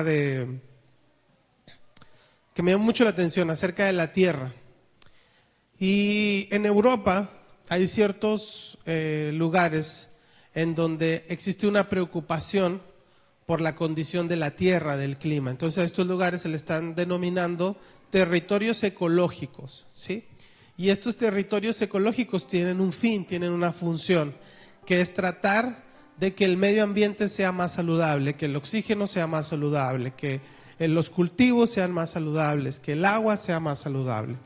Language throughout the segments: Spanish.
de que me llamó mucho la atención acerca de la tierra. Y en Europa hay ciertos lugares en donde existe una preocupación por la condición de la tierra, del clima. Entonces a estos lugares se le están denominando territorios ecológicos, ¿sí? Y estos territorios ecológicos tienen un fin, tienen una función, que es tratar de que el medio ambiente sea más saludable, que el oxígeno sea más saludable, que los cultivos sean más saludables, que el agua sea más saludable.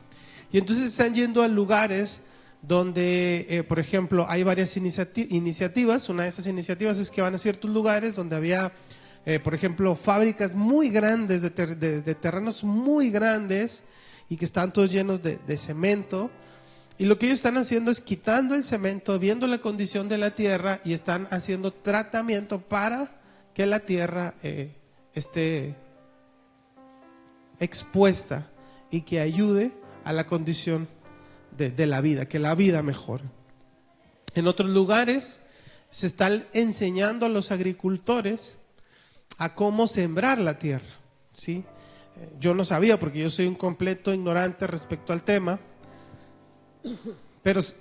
Y entonces están yendo a lugares donde, por ejemplo, hay varias iniciativas. Una de esas iniciativas es que van a ciertos lugares donde había, por ejemplo, fábricas muy grandes, de terrenos muy grandes y que están todos llenos de cemento. Y lo que ellos están haciendo es quitando el cemento, viendo la condición de la tierra y están haciendo tratamiento para que la tierra esté expuesta y que ayude a la condición de la vida, que la vida mejore. En otros lugares se están enseñando a los agricultores a cómo sembrar la tierra, ¿sí? Yo no sabía, porque yo soy un completo ignorante respecto al tema,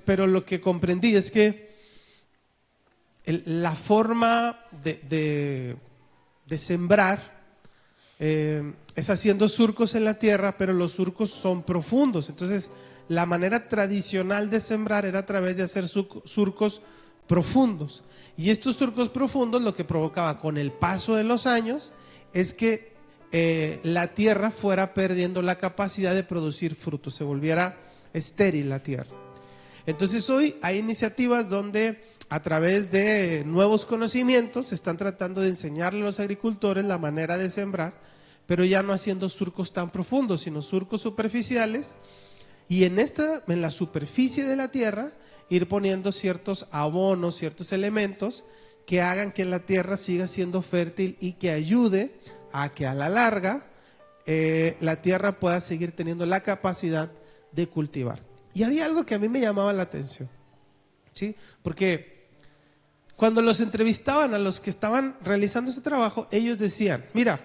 pero lo que comprendí es que la forma de sembrar es haciendo surcos en la tierra, pero los surcos son profundos. Entonces la manera tradicional de sembrar era a través de hacer surcos profundos, y estos surcos profundos lo que provocaba con el paso de los años es que la tierra fuera perdiendo la capacidad de producir frutos, se volviera estéril la tierra. Entonces hoy hay iniciativas donde a través de nuevos conocimientos se están tratando de enseñarle a los agricultores la manera de sembrar, pero ya no haciendo surcos tan profundos, sino surcos superficiales, y en la superficie de la tierra ir poniendo ciertos abonos, ciertos elementos que hagan que la tierra siga siendo fértil y que ayude a que a la larga la tierra pueda seguir teniendo la capacidad de cultivar. Y había algo que a mí me llamaba la atención, ¿sí? Porque cuando los entrevistaban a los que estaban realizando ese trabajo, ellos decían: mira,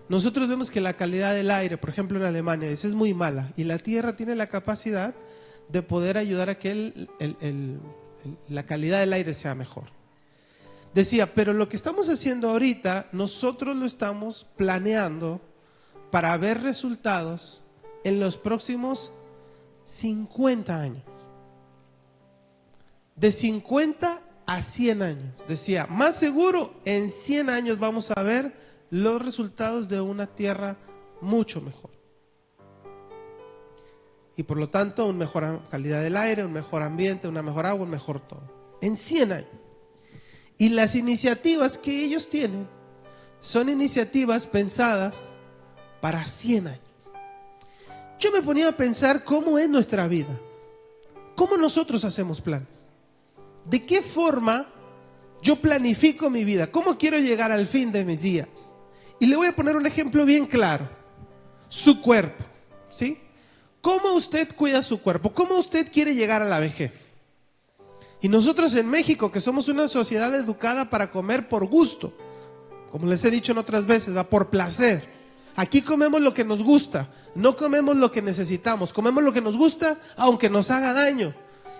nosotros vemos que la calidad del aire, por ejemplo en Alemania, es muy mala, y la tierra tiene la capacidad de poder ayudar a que la calidad del aire sea mejor. Decía, pero lo que estamos haciendo ahorita, nosotros lo estamos planeando para ver resultados en los próximos 50 años. De 50 a 100 años. Decía, más seguro en 100 años vamos a ver los resultados de una tierra mucho mejor. Y por lo tanto, una mejor calidad del aire, un mejor ambiente, una mejor agua, un mejor todo. En 100 años. Y las iniciativas que ellos tienen son iniciativas pensadas para 100 años. Yo me ponía a pensar cómo es nuestra vida, cómo nosotros hacemos planes, de qué forma yo planifico mi vida, cómo quiero llegar al fin de mis días. Y le voy a poner un ejemplo bien claro: su cuerpo, ¿sí? ¿Cómo usted cuida su cuerpo? ¿Cómo usted quiere llegar a la vejez? Y nosotros en México, que somos una sociedad educada para comer por gusto, como les he dicho en otras veces, va por placer. Aquí comemos lo que nos gusta, no comemos lo que necesitamos, comemos lo que nos gusta aunque nos haga daño.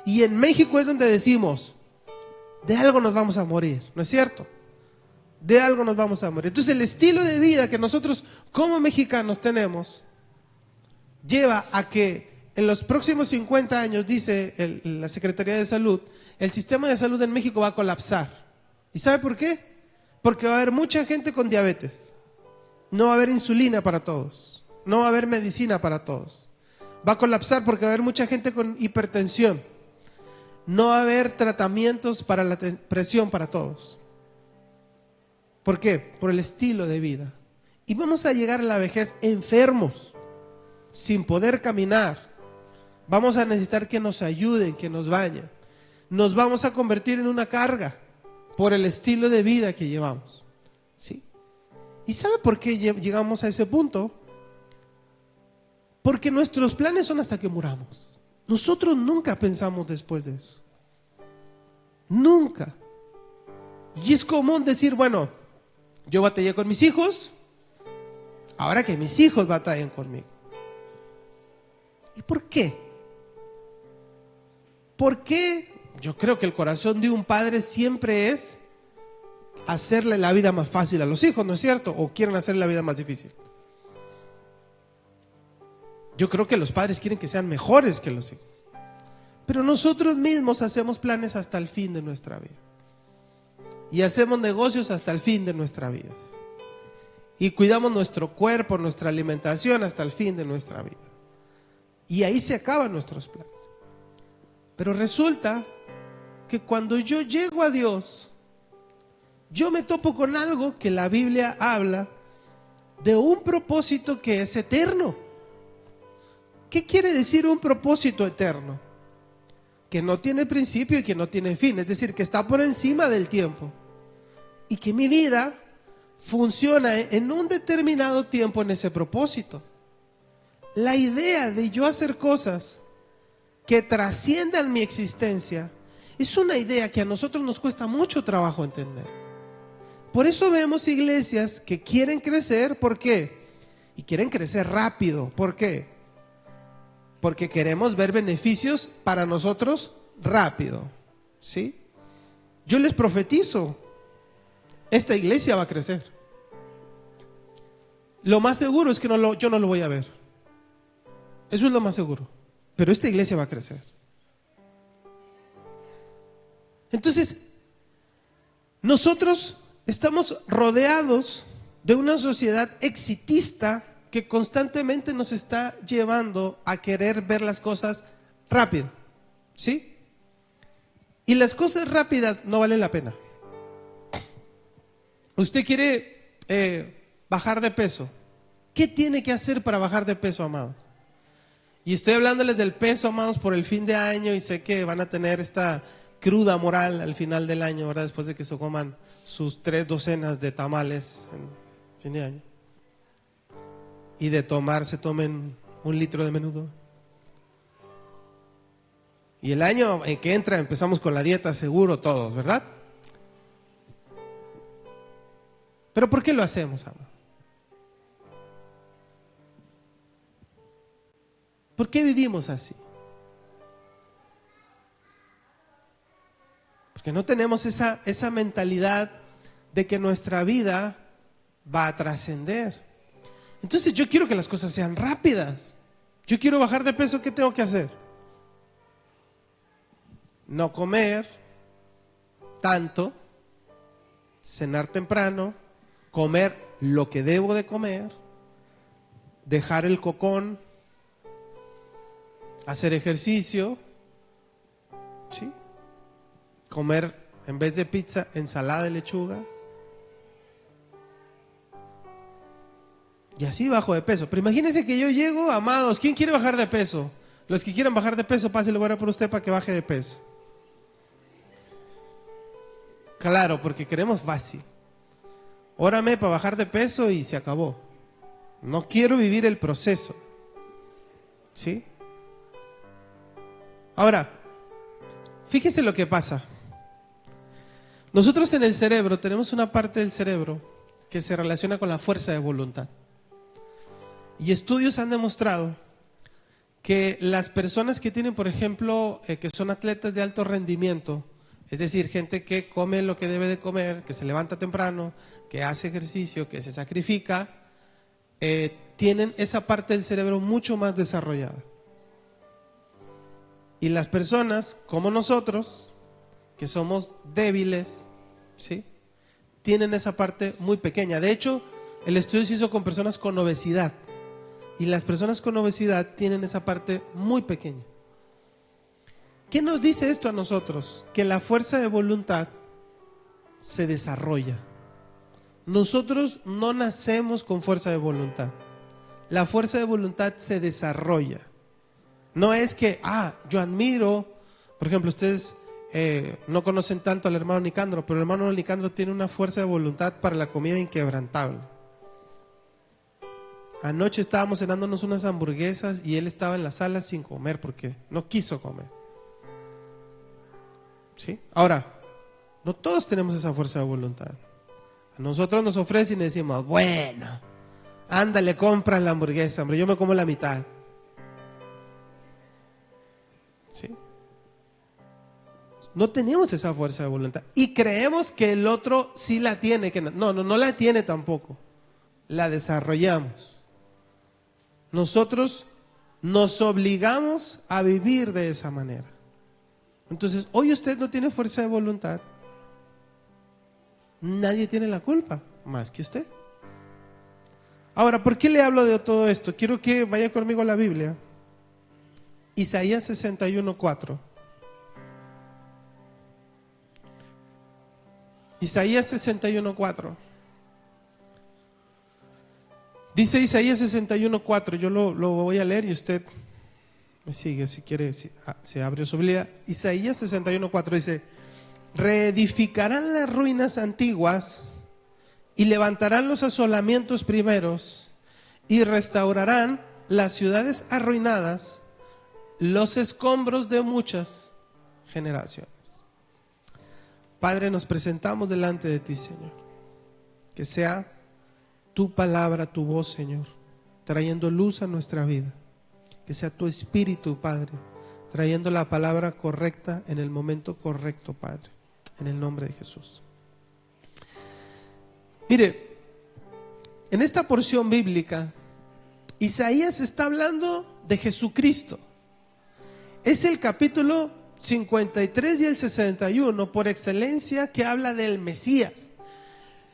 Y en México es donde decimos, de algo nos vamos a morir, ¿no es cierto? De algo nos vamos a morir. Entonces el estilo de vida que nosotros como mexicanos tenemos lleva a que en los próximos 50 años, dice la Secretaría de Salud, el sistema de salud en México va a colapsar. ¿Y sabe por qué? Porque va a haber mucha gente con diabetes. No va a haber insulina para todos. No va a haber medicina para todos. Va a colapsar porque va a haber mucha gente con hipertensión. No va a haber tratamientos para la presión para todos. ¿Por qué? Por el estilo de vida. Y vamos a llegar a la vejez enfermos, sin poder caminar. Vamos a necesitar que nos ayuden, que nos bañen. Nos vamos a convertir en una carga por el estilo de vida que llevamos, ¿sí? ¿Y sabe por qué llegamos a ese punto? Porque nuestros planes son hasta que muramos. Nosotros nunca pensamos después de eso. Nunca. Y es común decir, bueno, yo batallé con mis hijos, ahora que mis hijos batallen conmigo. ¿Y por qué? ¿Por qué? Yo creo que el corazón de un padre siempre es hacerle la vida más fácil a los hijos, ¿no es cierto? ¿O quieren hacerle la vida más difícil? Yo creo que los padres quieren que sean mejores que los hijos. Pero nosotros mismos hacemos planes hasta el fin de nuestra vida. Y hacemos negocios hasta el fin de nuestra vida. Y cuidamos nuestro cuerpo, nuestra alimentación hasta el fin de nuestra vida. Y ahí se acaban nuestros planes. Pero resulta que cuando yo llego a Dios, yo me topo con algo que la Biblia habla de un propósito que es eterno. ¿Qué quiere decir un propósito eterno? Que no tiene principio y que no tiene fin, es decir, que está por encima del tiempo. Y que mi vida funciona en un determinado tiempo en ese propósito. La idea de yo hacer cosas que trasciendan mi existencia es una idea que a nosotros nos cuesta mucho trabajo entender. Por eso vemos iglesias que quieren crecer, ¿por qué? Y quieren crecer rápido, ¿por qué? Porque queremos ver beneficios para nosotros rápido, ¿sí? Yo les profetizo, esta iglesia va a crecer. Lo más seguro es que yo no lo voy a ver. Eso es lo más seguro. Pero esta iglesia va a crecer. Entonces, nosotros estamos rodeados de una sociedad exitista que constantemente nos está llevando a querer ver las cosas rápido, ¿sí? Y las cosas rápidas no valen la pena. Usted quiere bajar de peso. ¿Qué tiene que hacer para bajar de peso, amados? Y estoy hablándoles del peso, amados, por el fin de año, y sé que van a tener esta cruda moral al final del año, ¿verdad? Después de que se coman sus 3 docenas de tamales en fin de año. Y de se tomen 1 litro de menudo. Y el año en que entra empezamos con la dieta seguro todos, ¿verdad? Pero ¿por qué lo hacemos, amado? ¿Por qué vivimos así? Porque no tenemos esa mentalidad de que nuestra vida va a trascender. Entonces yo quiero que las cosas sean rápidas. Yo quiero bajar de peso, ¿qué tengo que hacer? No comer tanto, cenar temprano, comer lo que debo de comer, dejar el cocón, hacer ejercicio, ¿sí? Comer en vez de pizza, ensalada de lechuga. Y así bajo de peso. Pero imagínense que yo llego, amados, ¿quién quiere bajar de peso? Los que quieran bajar de peso, pásenle ahora por usted para que baje de peso. Claro, porque queremos fácil. Órame para bajar de peso y se acabó. No quiero vivir el proceso, ¿sí? Ahora, fíjese lo que pasa. Nosotros en el cerebro tenemos una parte del cerebro que se relaciona con la fuerza de voluntad. Y estudios han demostrado que las personas que tienen, por ejemplo, que son atletas de alto rendimiento, es decir, gente que come lo que debe de comer, que se levanta temprano, que hace ejercicio, que se sacrifica, tienen esa parte del cerebro mucho más desarrollada. Y las personas como nosotros, que somos débiles, ¿sí?, tienen esa parte muy pequeña. De hecho, el estudio se hizo con personas con obesidad. Y las personas con obesidad tienen esa parte muy pequeña. ¿Qué nos dice esto a nosotros? Que la fuerza de voluntad se desarrolla. Nosotros no nacemos con fuerza de voluntad. La fuerza de voluntad se desarrolla. No es que, yo admiro, por ejemplo, ustedes no conocen tanto al hermano Nicandro, pero el hermano Nicandro tiene una fuerza de voluntad para la comida inquebrantable. Anoche estábamos cenándonos unas hamburguesas y él estaba en la sala sin comer porque no quiso comer. ¿Sí? Ahora, no todos tenemos esa fuerza de voluntad. A nosotros nos ofrecen y decimos, bueno, ándale, compra la hamburguesa, hombre, yo me como la mitad. ¿Sí? No tenemos esa fuerza de voluntad. Y creemos que el otro sí la tiene. Que no la tiene tampoco. La desarrollamos. Nosotros nos obligamos a vivir de esa manera. Entonces, hoy usted no tiene fuerza de voluntad. Nadie tiene la culpa, más que usted. Ahora, ¿por qué le hablo de todo esto? Quiero que vaya conmigo a la Biblia. Isaías 61:4. Isaías 61:4. Dice Isaías 61:4. Yo lo voy a leer y usted me sigue si quiere, se abre su Biblia. Isaías 61:4 dice: reedificarán las ruinas antiguas y levantarán los asolamientos primeros y restaurarán las ciudades arruinadas, los escombros de muchas generaciones. Padre, nos presentamos delante de ti, Señor. Que sea tu palabra, tu voz, Señor, trayendo luz a nuestra vida. Que sea tu Espíritu, Padre, trayendo la palabra correcta en el momento correcto, Padre. En el nombre de Jesús. Mire, en esta porción bíblica, Isaías está hablando de Jesucristo. Es el capítulo 53 y el 61 por excelencia que habla del Mesías.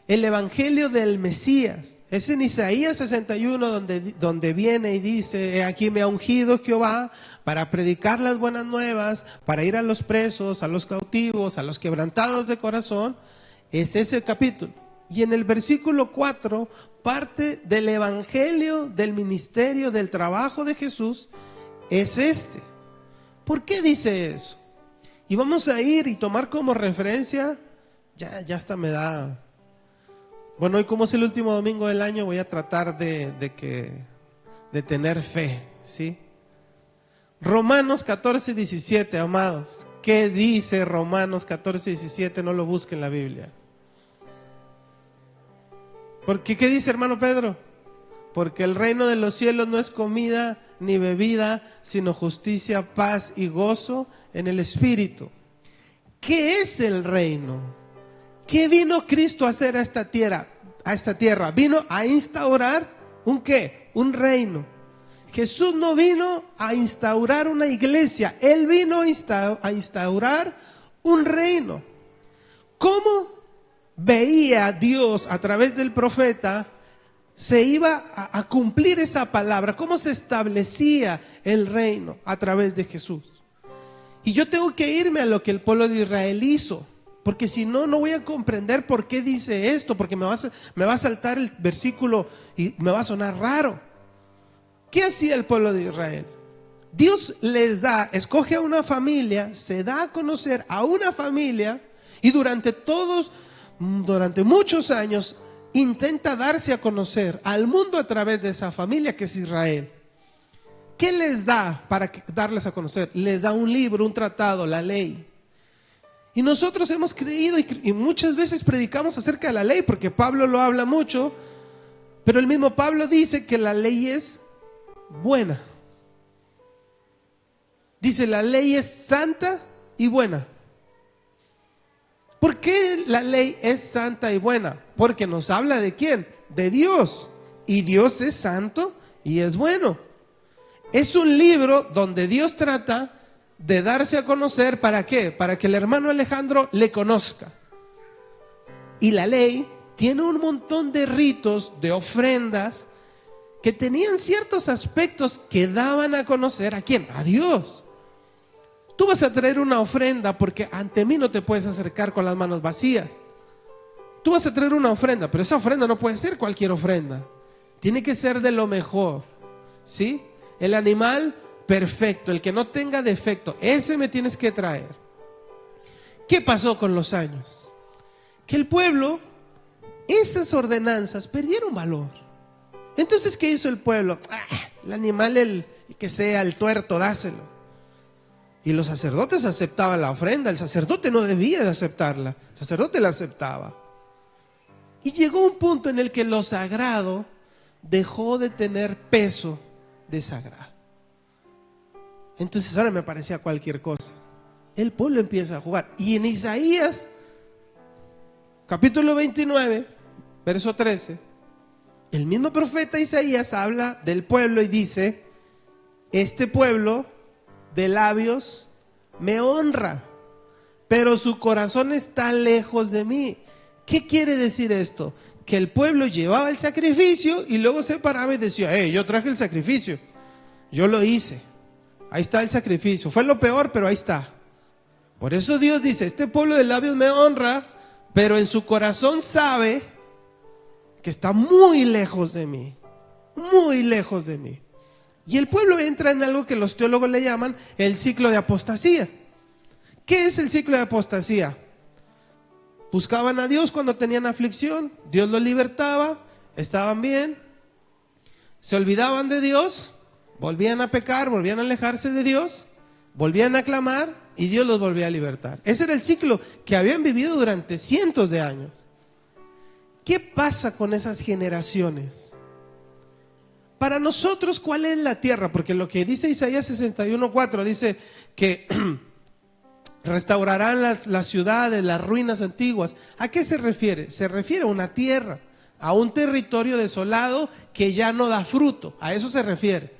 El evangelio del Mesías. Es en Isaías 61 donde viene y dice: he aquí me ha ungido Jehová para predicar las buenas nuevas, para ir a los presos, a los cautivos, a los quebrantados de corazón. Es ese capítulo. Y en el versículo 4 parte del evangelio, del ministerio, del trabajo de Jesús, es este. ¿Por qué dice eso? Y vamos a ir y tomar como referencia, ya hasta me da... Bueno, hoy como es el último domingo del año, voy a tratar de tener fe, ¿sí? Romanos 14:17, amados. ¿Qué dice Romanos 14:17? No lo busque en la Biblia. Porque ¿qué dice, hermano Pedro? Porque el reino de los cielos no es comida ni bebida, sino justicia, paz y gozo en el Espíritu. ¿Qué es el reino? ¿Qué vino Cristo a hacer a esta tierra? Vino a instaurar ¿un qué? Un reino. Jesús no vino a instaurar una iglesia, Él vino a instaurar un reino. ¿Cómo veía Dios a través del profeta? Se iba a cumplir esa palabra. ¿Cómo se establecía el reino? A través de Jesús. Y yo tengo que irme a lo que el pueblo de Israel hizo, porque si no, no voy a comprender por qué dice esto, porque me va a saltar el versículo y me va a sonar raro. ¿Qué hacía el pueblo de Israel? Dios escoge a una familia, se da a conocer a una familia y durante muchos años intenta darse a conocer al mundo a través de esa familia que es Israel. ¿Qué les da para darles a conocer? Les da un libro, un tratado, la ley. Y nosotros hemos creído y muchas veces predicamos acerca de la ley, porque Pablo lo habla mucho, pero el mismo Pablo dice que la ley es buena. Dice: la ley es santa y buena. ¿Por qué la ley es santa y buena? Porque nos habla ¿de quién? De Dios. Y Dios es santo y es bueno. Es un libro donde Dios trata de darse a conocer. ¿Para qué? Para que el hermano Alejandro le conozca. Y la ley tiene un montón de ritos, de ofrendas, que tenían ciertos aspectos que daban a conocer ¿a quién? A Dios. Tú vas a traer una ofrenda porque ante mí no te puedes acercar con las manos vacías. Tú vas a traer una ofrenda, pero esa ofrenda no puede ser cualquier ofrenda. Tiene que ser de lo mejor, ¿sí? El animal perfecto, el que no tenga defecto, ese me tienes que traer. ¿Qué pasó con los años? Que el pueblo, esas ordenanzas perdieron valor. Entonces, ¿qué hizo el pueblo? El animal, el que sea, el tuerto, dáselo. Y los sacerdotes aceptaban la ofrenda. El sacerdote no debía de aceptarla. El sacerdote la aceptaba. Y llegó un punto en el que lo sagrado dejó de tener peso de sagrado. Entonces ahora me parecía cualquier cosa. El pueblo empieza a jugar. Y en Isaías, capítulo 29, verso 13, el mismo profeta Isaías habla del pueblo y dice: este pueblo de labios me honra, pero su corazón está lejos de mí. ¿Qué quiere decir esto? Que el pueblo llevaba el sacrificio y luego se paraba y decía: yo traje el sacrificio, yo lo hice, ahí está el sacrificio, fue lo peor, pero ahí está. Por eso Dios dice: este pueblo de labios me honra, pero en su corazón sabe que está muy lejos de mí, muy lejos de mí. Y el pueblo entra en algo que los teólogos le llaman el ciclo de apostasía. ¿Qué es el ciclo de apostasía? Buscaban a Dios cuando tenían aflicción, Dios los libertaba, estaban bien, se olvidaban de Dios, volvían a pecar, volvían a alejarse de Dios, volvían a clamar y Dios los volvía a libertar. Ese era el ciclo que habían vivido durante cientos de años. ¿Qué pasa con esas generaciones? Para nosotros, ¿cuál es la tierra? Porque lo que dice Isaías 61:4 dice que restaurarán las ciudades, las ruinas antiguas. ¿A qué se refiere? Se refiere a una tierra, a un territorio desolado que ya no da fruto. A eso se refiere.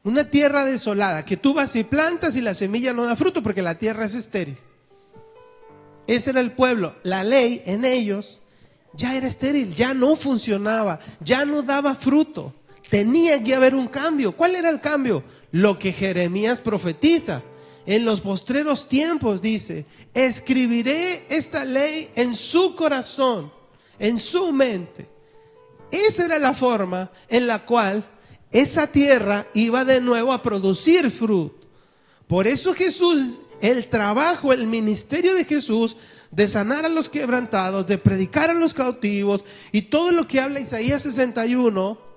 Una tierra desolada, que tú vas y plantas y la semilla no da fruto porque la tierra es estéril. Ese era el pueblo. La ley en ellos ya era estéril, ya no funcionaba, ya no daba fruto. Tenía que haber un cambio. ¿Cuál era el cambio? Lo que Jeremías profetiza. En los postreros tiempos dice: escribiré esta ley en su corazón, en su mente. Esa era la forma en la cual esa tierra iba de nuevo a producir fruto. Por eso Jesús, el trabajo, el ministerio de Jesús, de sanar a los quebrantados, de predicar a los cautivos y todo lo que habla Isaías 61,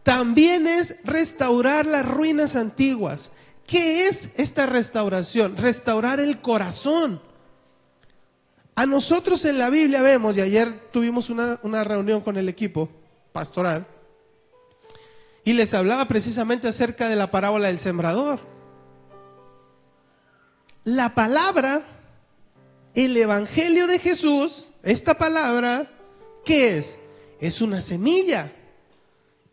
también es restaurar las ruinas antiguas. ¿Qué es esta restauración? Restaurar el corazón. A nosotros en la Biblia vemos, y ayer tuvimos una reunión con el equipo pastoral, y les hablaba precisamente acerca de la parábola del sembrador. La palabra, el evangelio de Jesús, esta palabra, ¿qué es? Es una semilla.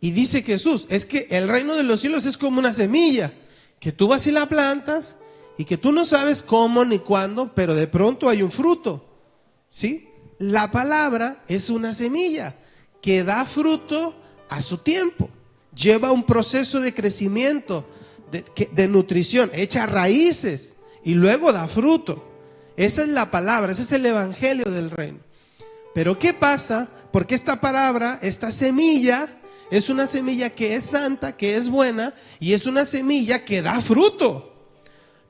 Y dice Jesús, es que el reino de los cielos es como una semilla, que tú vas y la plantas y que tú no sabes cómo ni cuándo, pero de pronto hay un fruto. ¿Sí? La palabra es una semilla que da fruto a su tiempo. Lleva un proceso de crecimiento, de nutrición, echa raíces y luego da fruto. Esa es la palabra, ese es el evangelio del reino. Pero ¿qué pasa? Porque esta palabra, esta semilla, es una semilla que es santa, que es buena, y es una semilla que da fruto.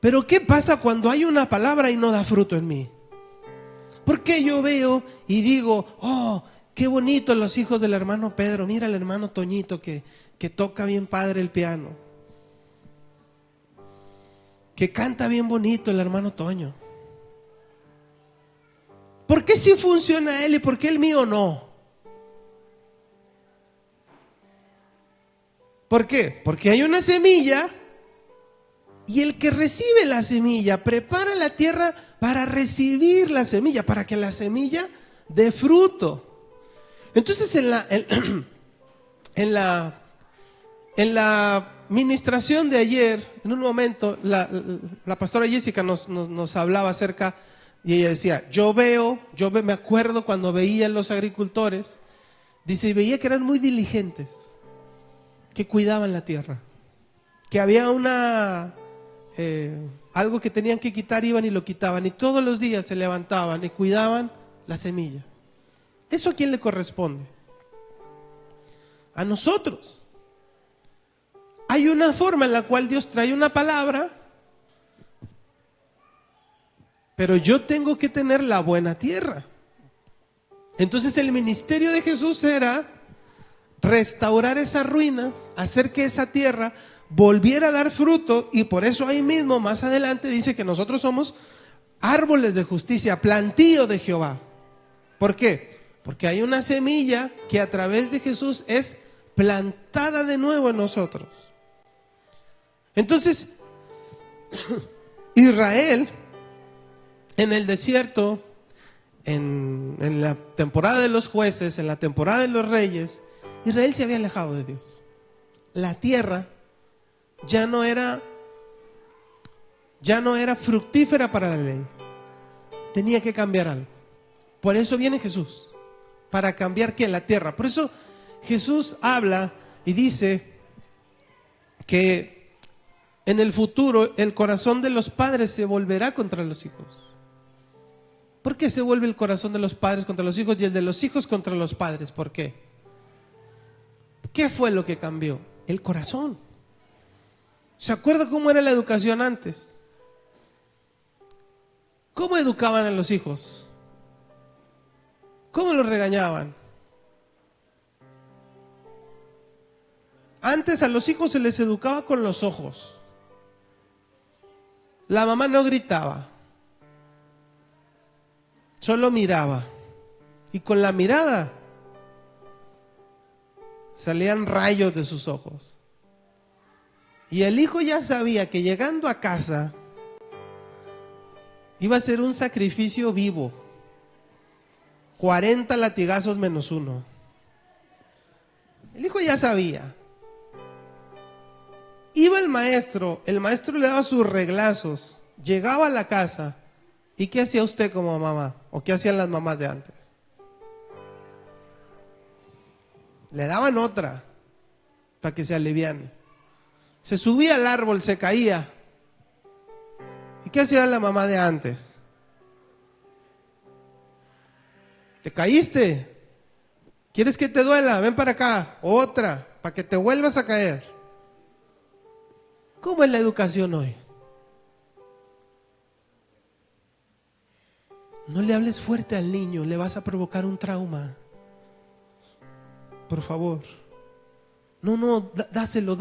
Pero ¿qué pasa cuando hay una palabra y no da fruto en mí? Porque yo veo y digo: oh, qué bonito los hijos del hermano Pedro, mira el hermano Toñito que toca bien padre el piano, que canta bien bonito el hermano Toño. ¿Por qué sí funciona él y por qué el mío no? ¿Por qué? Porque hay una semilla y el que recibe la semilla prepara la tierra para recibir la semilla, para que la semilla dé fruto. Entonces en la ministración de ayer, en un momento, la pastora Jessica nos hablaba acerca, y ella decía: yo me acuerdo cuando veía a los agricultores, dice, y veía que eran muy diligentes, que cuidaban la tierra, que había algo que tenían que quitar, iban y lo quitaban, y todos los días se levantaban y cuidaban la semilla. ¿Eso a quién le corresponde? A nosotros. Hay una forma en la cual Dios trae una palabra, pero yo tengo que tener la buena tierra. Entonces el ministerio de Jesús era restaurar esas ruinas, hacer que esa tierra volviera a dar fruto, y por eso ahí mismo más adelante dice que nosotros somos árboles de justicia, plantío de Jehová. ¿Por qué? Porque hay una semilla que a través de Jesús es plantada de nuevo en nosotros. Entonces, Israel en el desierto, en la temporada de los jueces, en la temporada de los reyes, Israel se había alejado de Dios. La tierra ya no era fructífera para la ley. Tenía que cambiar algo. Por eso viene Jesús, para cambiar ¿qué? La tierra. Por eso Jesús habla y dice que en el futuro el corazón de los padres se volverá contra los hijos. ¿Por qué se vuelve el corazón de los padres contra los hijos y el de los hijos contra los padres? ¿Por qué? ¿Qué fue lo que cambió? El corazón. ¿Se acuerda cómo era la educación antes? ¿Cómo educaban a los hijos? ¿Cómo los regañaban? Antes a los hijos se les educaba con los ojos. La mamá no gritaba, solo miraba. Y con la mirada salían rayos de sus ojos. Y el hijo ya sabía que llegando a casa iba a ser un sacrificio vivo. 40 latigazos menos uno. El hijo ya sabía. Iba el maestro le daba sus reglazos, llegaba a la casa. ¿Y qué hacía usted como mamá? ¿O qué hacían las mamás de antes? Le daban otra para que se aliviane. Se subía al árbol, se caía. ¿Y qué hacía la mamá de antes? ¿Te caíste? ¿Quieres que te duela? Ven para acá, otra, para que te vuelvas a caer. ¿Cómo es la educación hoy? No le hables fuerte al niño, le vas a provocar un trauma. Por favor. No, dáselo.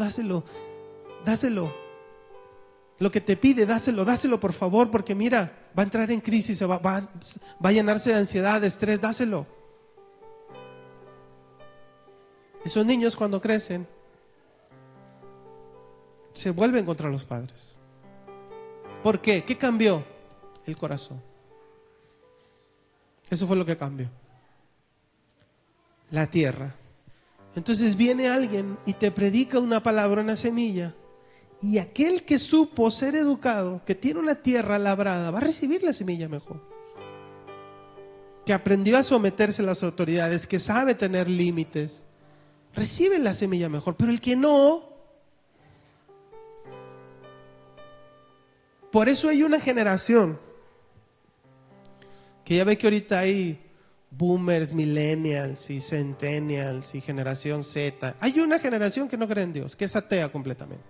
Lo que te pide, dáselo por favor, porque mira, va a entrar en crisis, va a llenarse de ansiedad, de estrés, dáselo. Esos niños cuando crecen se vuelven contra los padres. ¿Por qué? ¿Qué cambió? El corazón. Eso fue lo que cambió. La tierra. Entonces viene alguien y te predica una palabra, una semilla, y aquel que supo ser educado, que tiene una tierra labrada, va a recibir la semilla mejor. Que aprendió a someterse a las autoridades, que sabe tener límites, recibe la semilla mejor. Pero el que no, por eso hay una generación que ya ve que ahorita hay boomers, millennials y centennials y generación Z. Hay una generación que no cree en Dios, que es atea completamente.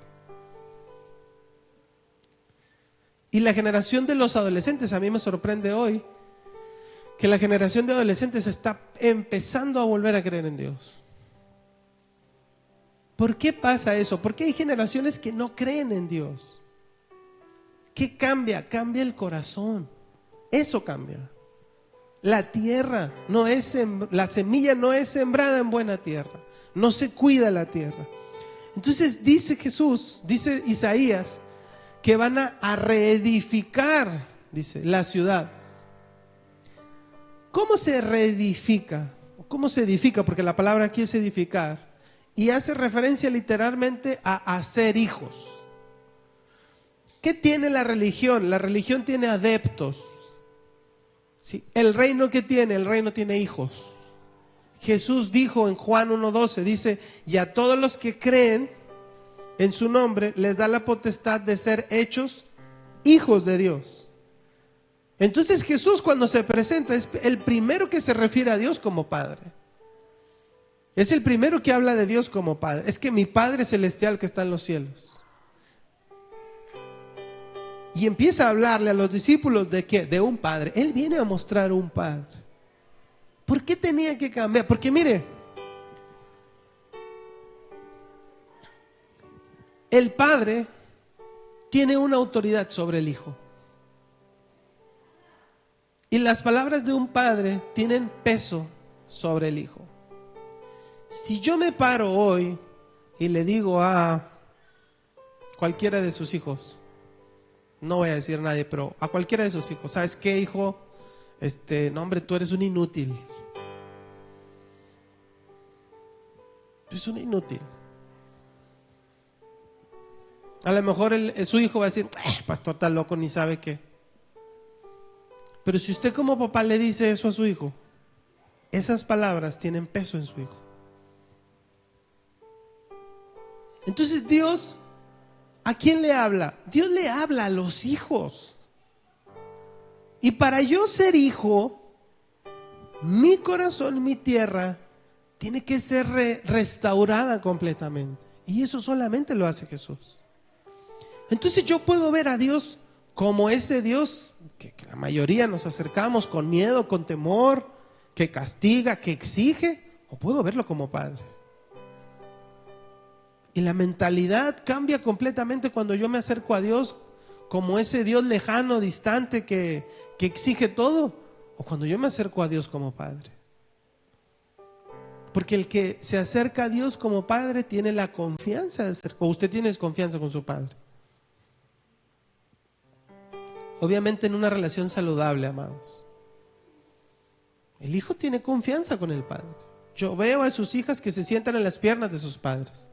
Y la generación de los adolescentes, a mí me sorprende hoy que la generación de adolescentes está empezando a volver a creer en Dios. ¿Por qué pasa eso? Porque hay generaciones que no creen en Dios. ¿Qué cambia? Cambia el corazón. Eso cambia. La tierra no es, la semilla no es sembrada en buena tierra. No se cuida la tierra. Entonces dice Jesús, dice Isaías, que van a reedificar, dice, las ciudades. ¿Cómo se reedifica? ¿Cómo se edifica? Porque la palabra aquí es edificar. Y hace referencia literalmente a hacer hijos. ¿Qué tiene la religión? La religión tiene adeptos. ¿Sí? El reino que tiene, el reino tiene hijos. Jesús dijo en Juan 1:12, dice, y a todos los que creen en su nombre les da la potestad de ser hechos hijos de Dios. Entonces Jesús cuando se presenta es el primero que se refiere a Dios como Padre. Es el primero que habla de Dios como Padre. Es que mi Padre celestial que está en los cielos. Y empieza a hablarle a los discípulos de ¿qué? De un Padre. Él viene a mostrar un Padre. ¿Por qué tenía que cambiar? Porque mire, el Padre tiene una autoridad sobre el Hijo. Y las palabras de un padre tienen peso sobre el Hijo. Si yo me paro hoy y le digo a cualquiera de sus hijos, no voy a decir a nadie, pero a cualquiera de sus hijos, ¿sabes qué, hijo? No, hombre, tú eres un inútil. Tú eres un inútil. A lo mejor su hijo va a decir, pastor está loco, ni sabe qué. Pero si usted como papá le dice eso a su hijo, esas palabras tienen peso en su hijo. Entonces Dios, ¿a quién le habla? Dios le habla a los hijos. Y para yo ser hijo, mi corazón, mi tierra, tiene que ser restaurada completamente. Y eso solamente lo hace Jesús. Entonces yo puedo ver a Dios como ese Dios que la mayoría nos acercamos con miedo, con temor, que castiga, que exige, o puedo verlo como Padre. Y la mentalidad cambia completamente cuando yo me acerco a Dios como ese Dios lejano, distante, que exige todo, o cuando yo me acerco a Dios como Padre. Porque el que se acerca a Dios como Padre tiene la confianza de ser, o usted tiene confianza con su Padre. Obviamente en una relación saludable, amados. El hijo tiene confianza con el padre. Yo veo a sus hijas que se sientan en las piernas de sus padres.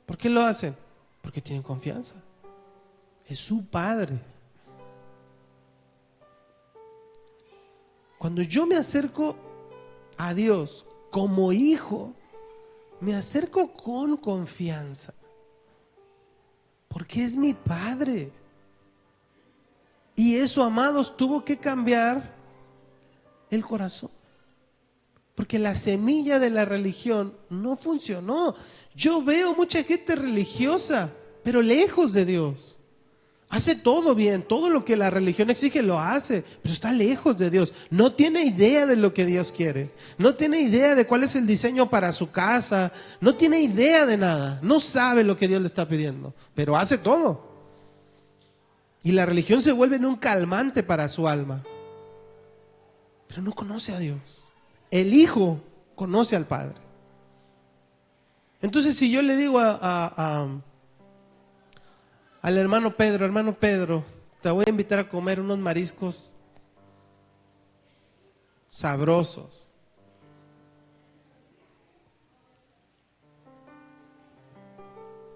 ¿Por qué lo hacen? Porque tienen confianza. Es su padre. Cuando yo me acerco a Dios como hijo, me acerco con confianza. Porque es mi padre. Y eso, amados, tuvo que cambiar el corazón. Porque la semilla de la religión no funcionó. Yo veo mucha gente religiosa, pero lejos de Dios. Hace todo bien, todo lo que la religión exige lo hace, pero está lejos de Dios. No tiene idea de lo que Dios quiere. No tiene idea de cuál es el diseño para su casa. No tiene idea de nada. No sabe lo que Dios le está pidiendo, pero hace todo. Y la religión se vuelve en un calmante para su alma. Pero no conoce a Dios. El hijo conoce al Padre. Entonces si yo le digo al hermano Pedro, te voy a invitar a comer unos mariscos sabrosos.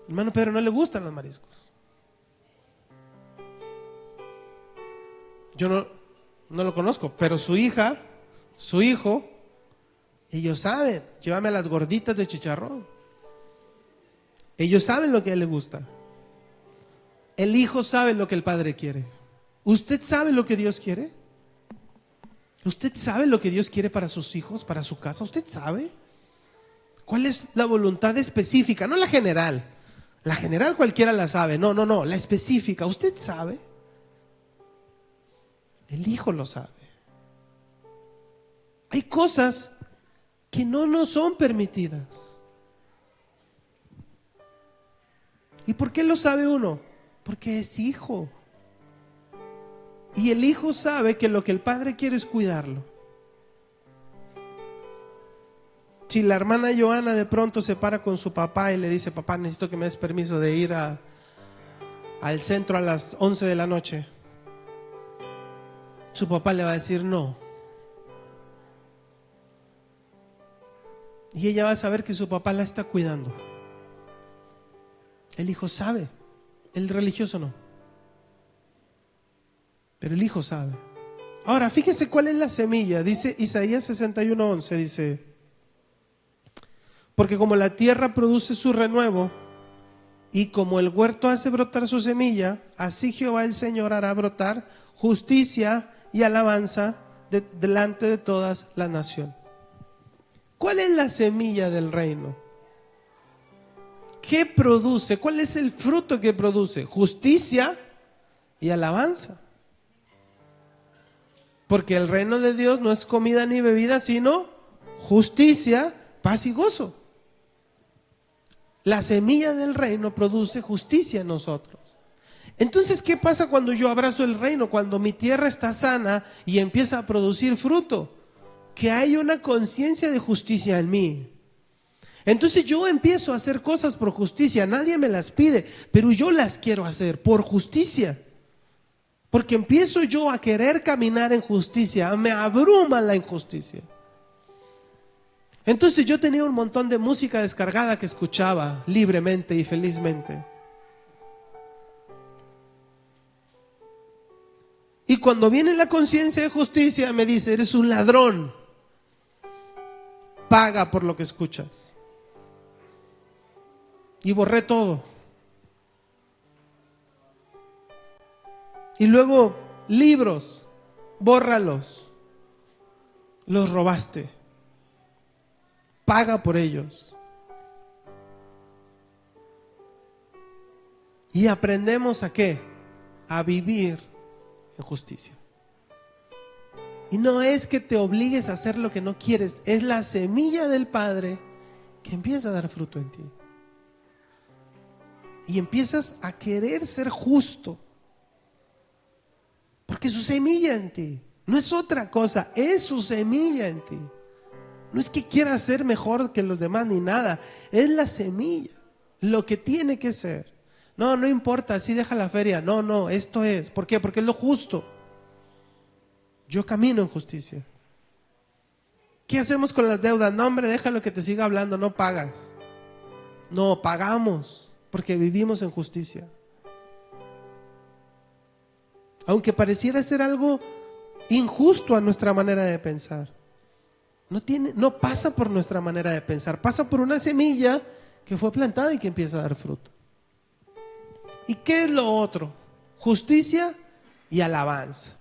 Hermano Pedro no le gustan los mariscos. Yo no lo conozco, pero su hija, su hijo, ellos saben, llévame a las gorditas de chicharrón. Ellos saben lo que a él le gusta. El hijo sabe lo que el padre quiere. ¿Usted sabe lo que Dios quiere? ¿Usted sabe lo que Dios quiere para sus hijos, para su casa? ¿Usted sabe? ¿Cuál es la voluntad específica? No la general. La general cualquiera la sabe. No, la específica. ¿Usted sabe? El hijo lo sabe. Hay cosas que no nos son permitidas. ¿Y por qué lo sabe uno? Porque es hijo. Y el hijo sabe que lo que el padre quiere es cuidarlo. Si la hermana Joana de pronto se para con su papá y le dice, papá, necesito que me des permiso de ir al centro a las 11 de la noche, su papá le va a decir no. Y ella va a saber que su papá la está cuidando. El hijo sabe, el religioso no. Pero el hijo sabe. Ahora, fíjese cuál es la semilla. Dice Isaías 61:11, dice, porque como la tierra produce su renuevo y como el huerto hace brotar su semilla, así Jehová el Señor hará brotar justicia y alabanza delante de todas las naciones. ¿Cuál es la semilla del reino? ¿Qué produce? ¿Cuál es el fruto que produce? Justicia y alabanza. Porque el reino de Dios no es comida ni bebida, sino justicia, paz y gozo. La semilla del reino produce justicia en nosotros. Entonces, ¿qué pasa cuando yo abrazo el reino? Cuando mi tierra está sana y empieza a producir fruto. que hay una conciencia de justicia en mí. Entonces yo empiezo a hacer cosas por justicia, nadie me las pide, pero yo las quiero hacer por justicia. Porque empiezo yo a querer caminar en justicia, me abruma la injusticia. Entonces yo tenía un montón de música descargada que escuchaba libremente y felizmente. Y cuando viene la conciencia de justicia me dice, eres un ladrón, paga por lo que escuchas. Y borré todo. Y luego libros, bórralos, los robaste, paga por ellos. Y aprendemos ¿a qué? A vivir en justicia. Y no es que te obligues a hacer lo que no quieres, es la semilla del Padre que empieza a dar fruto en ti. Y empiezas a querer ser justo. Porque su semilla en ti, no es otra cosa, es su semilla en ti. No es que quieras ser mejor que los demás ni nada, es la semilla, lo que tiene que ser. No, no importa, así deja la feria, no, esto es. ¿Por qué? Porque es lo justo. Yo camino en justicia. ¿Qué hacemos con las deudas? No, hombre, déjalo que te siga hablando, no pagas. No, pagamos, porque vivimos en justicia. Aunque pareciera ser algo injusto a nuestra manera de pensar, no pasa por nuestra manera de pensar, pasa por una semilla que fue plantada y que empieza a dar fruto. ¿Y qué es lo otro? Justicia y alabanza.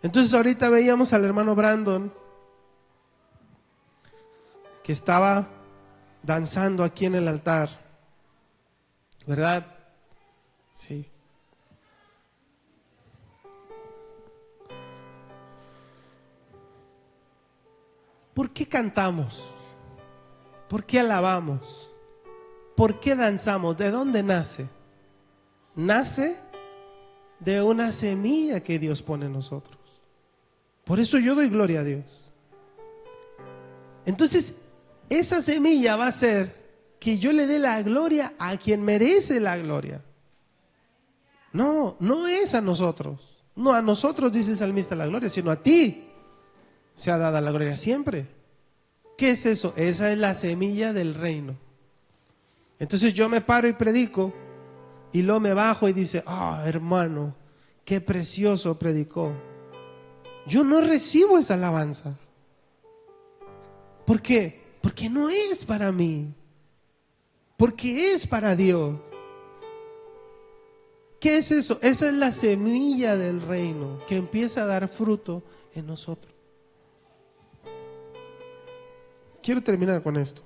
Entonces ahorita veíamos al hermano Brandon que estaba danzando aquí en el altar, ¿verdad? Sí. ¿Por qué cantamos? ¿Por qué alabamos? ¿Por qué danzamos? ¿De dónde nace? Nace de una semilla que Dios pone en nosotros. Por eso yo doy gloria a Dios. Entonces, esa semilla va a hacer que yo le dé la gloria a quien merece la gloria. No es a nosotros. No a nosotros, dice el salmista, la gloria, sino a ti se ha dado la gloria siempre. ¿Qué es eso? Esa es la semilla del reino. Entonces yo me paro y predico y luego me bajo y dice, hermano, qué precioso predicó. Yo no recibo esa alabanza. ¿Por qué? Porque no es para mí, porque es para Dios. ¿Qué es eso? Esa es la semilla del reino que empieza a dar fruto en nosotros. Quiero terminar con esto.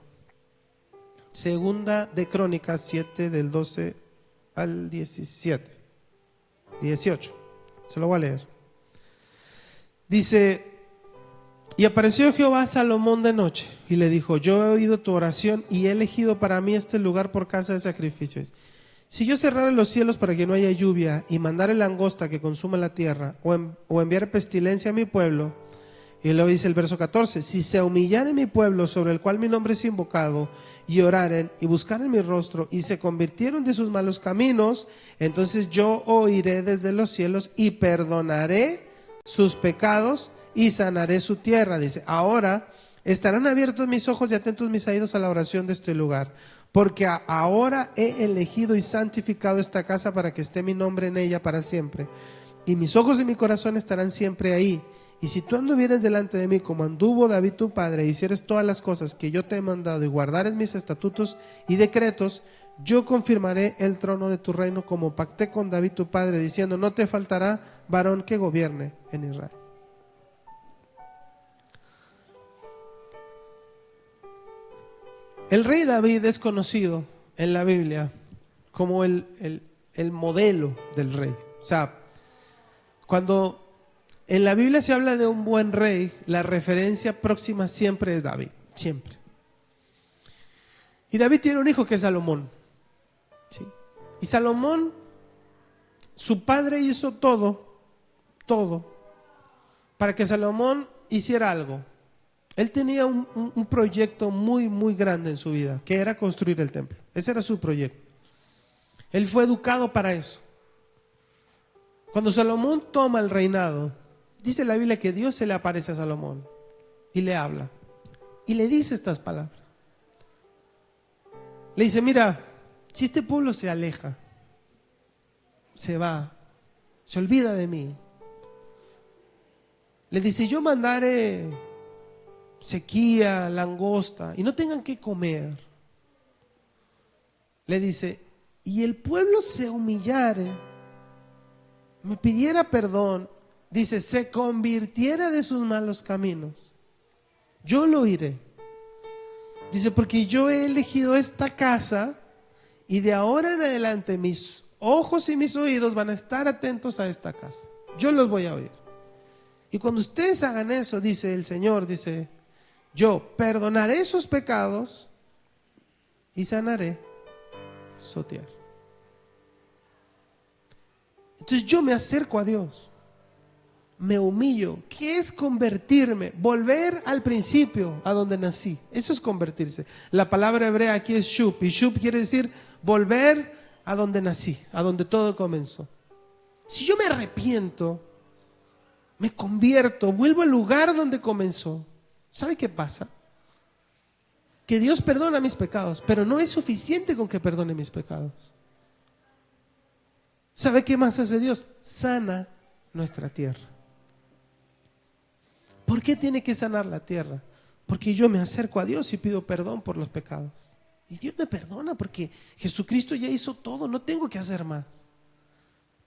Segunda de Crónicas 7 del 12 al 18. Se lo voy a leer. Dice: y apareció Jehová a Salomón de noche y le dijo: yo he oído tu oración y he elegido para mí este lugar por casa de sacrificios. Si yo cerrara los cielos para que no haya lluvia y mandare langosta que consuma la tierra o enviar pestilencia a mi pueblo. Y luego dice el verso 14: si se humillare mi pueblo sobre el cual mi nombre es invocado y oraren y buscaren mi rostro y se convirtieron de sus malos caminos, entonces yo oiré desde los cielos y perdonaré sus pecados y sanaré su tierra. Dice: ahora estarán abiertos mis ojos y atentos mis oídos a la oración de este lugar, porque ahora he elegido y santificado esta casa para que esté mi nombre en ella para siempre, y mis ojos y mi corazón estarán siempre ahí. Y si tú anduvieres delante de mí como anduvo David tu padre, y hicieres todas las cosas que yo te he mandado y guardares mis estatutos y decretos, yo confirmaré el trono de tu reino como pacté con David tu padre, diciendo: no te faltará varón que gobierne en Israel. El rey David es conocido en la Biblia como el modelo del rey. O sea, cuando en la Biblia se habla de un buen rey, la referencia próxima siempre es David, siempre. Y David tiene un hijo que es Salomón, ¿sí? Y Salomón, su padre hizo todo para que Salomón hiciera algo. Él tenía un proyecto muy, muy grande en su vida, que era construir el templo. Ese era su proyecto. Él fue educado para eso. Cuando Salomón toma el reinado, dice la Biblia que Dios se le aparece a Salomón y le habla y le dice estas palabras. Le dice: mira, si este pueblo se aleja, se va, se olvida de mí, le dice: yo mandaré sequía, langosta, y no tengan que comer. Le dice: y el pueblo se humillare, me pidiera perdón, dice, se convirtiera de sus malos caminos, yo lo oiré. Dice: porque yo he elegido esta casa y de ahora en adelante mis ojos y mis oídos van a estar atentos a esta casa. Yo los voy a oír. Y cuando ustedes hagan eso, dice el Señor, dice, yo perdonaré sus pecados y sanaré su tierra. Entonces yo me acerco a Dios, me humillo. ¿Qué es convertirme? Volver al principio, a donde nací. Eso es convertirse. La palabra hebrea aquí es shub, y shub quiere decir volver a donde nací, a donde todo comenzó. Si yo me arrepiento, me convierto, vuelvo al lugar donde comenzó, ¿sabe qué pasa? Que Dios perdona mis pecados, pero no es suficiente con que perdone mis pecados. ¿Sabe qué más hace Dios? Sana nuestra tierra. ¿Por qué tiene que sanar la tierra? Porque yo me acerco a Dios y pido perdón por los pecados. Y Dios me perdona porque Jesucristo ya hizo todo, no tengo que hacer más.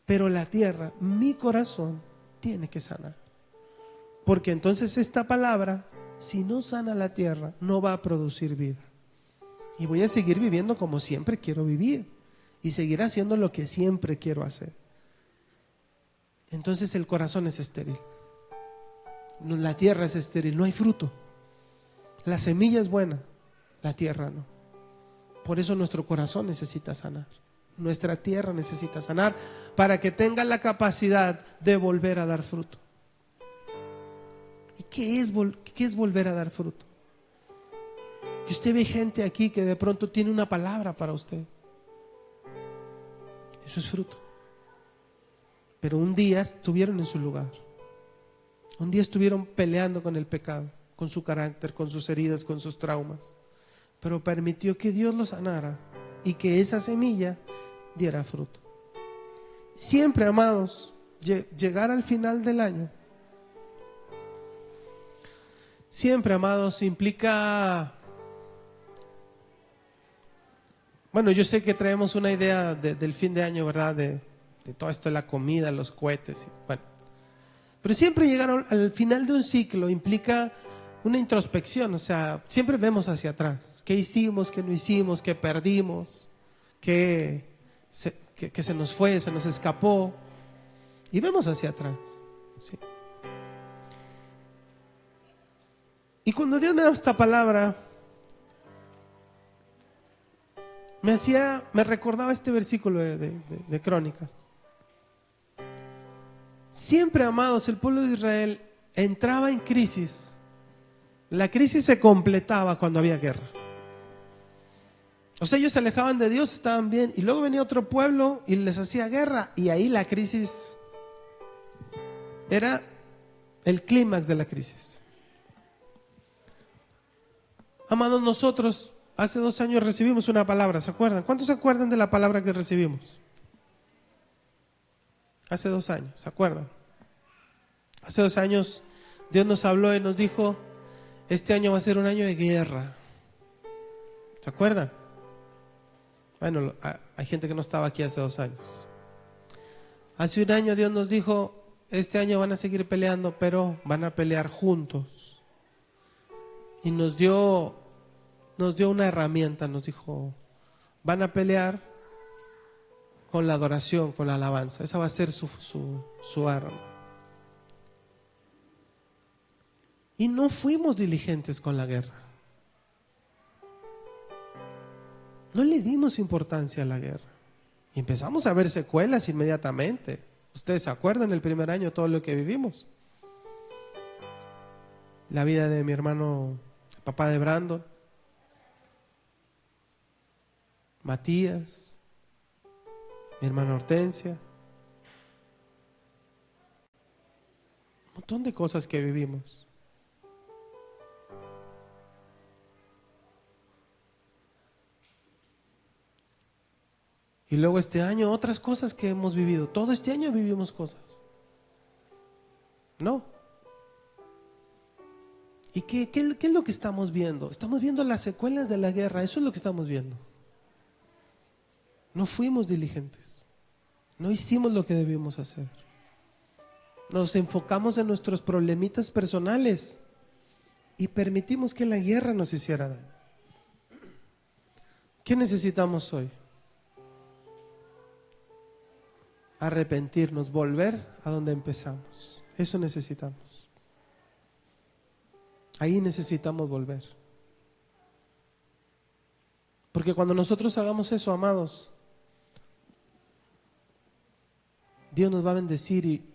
Pero la tierra, mi corazón, tiene que sanar. Porque entonces esta palabra, si no sana la tierra, no va a producir vida. Y voy a seguir viviendo como siempre quiero vivir. Y seguir haciendo lo que siempre quiero hacer. Entonces el corazón es estéril. La tierra es estéril, no hay fruto. La semilla es buena, la tierra no. Por eso nuestro corazón necesita sanar. Nuestra tierra necesita sanar para que tenga la capacidad de volver a dar fruto. ¿Y qué es volver a dar fruto? Que usted ve gente aquí que de pronto tiene una palabra para usted. Eso es fruto. Pero un día estuvieron en su lugar. Un día estuvieron peleando con el pecado, con su carácter, con sus heridas, con sus traumas. Pero permitió que Dios los sanara y que esa semilla diera fruto. Siempre, amados, llegar al final del año, siempre, amados, implica... Bueno, yo sé que traemos una idea del fin de año, ¿verdad? De todo esto de la comida, los cohetes. Bueno, pero siempre llegar al final de un ciclo implica una introspección. O sea, siempre vemos hacia atrás. ¿Qué hicimos, qué no hicimos, qué perdimos, qué se nos fue, se nos escapó? Y vemos hacia atrás. ¿Sí? Y cuando Dios me da esta palabra, me recordaba este versículo de Crónicas. Siempre, amados, el pueblo de Israel entraba en crisis. La crisis se completaba cuando había guerra. O sea, ellos se alejaban de Dios, estaban bien, y luego venía otro pueblo y les hacía guerra, y ahí la crisis era el clímax de la crisis. Amados, nosotros hace 2 años recibimos una palabra, ¿se acuerdan? ¿Cuántos se acuerdan de la palabra que recibimos? Hace 2 años, ¿se acuerdan? Hace 2 años Dios nos habló y nos dijo: este año va a ser un año de guerra. ¿Se acuerdan? Bueno, hay gente que no estaba aquí hace 2 años. Hace 1 año Dios nos dijo: este año van a seguir peleando, pero van a pelear juntos. Y nos dio una herramienta, nos dijo: van a pelear con la adoración, con la alabanza. Esa va a ser su arma. Y no fuimos diligentes con la guerra. No le dimos importancia a la guerra. Y empezamos a ver secuelas inmediatamente. Ustedes se acuerdan el primer año todo lo que vivimos. la vida de mi hermano, el papá de Brandon, Matías, mi hermana Hortensia, un montón de cosas que vivimos. Y luego este año otras cosas que hemos vivido. Todo este año vivimos cosas. ¿No? ¿Y qué es lo que estamos viendo? Estamos viendo las secuelas de la guerra. Eso es lo que estamos viendo. No fuimos diligentes. No hicimos lo que debíamos hacer. Nos enfocamos en nuestros problemitas personales y permitimos que la guerra nos hiciera daño. ¿Qué necesitamos hoy? Arrepentirnos, volver a donde empezamos. Eso necesitamos. Ahí necesitamos volver. Porque cuando nosotros hagamos eso, amados, Dios nos va a bendecir y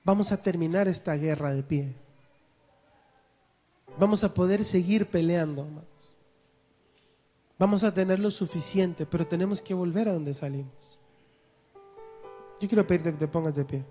vamos a terminar esta guerra de pie. Vamos a poder seguir peleando, amados. Vamos a tener lo suficiente, pero tenemos que volver a donde salimos. Yo quiero pedirte que te pongas de pie.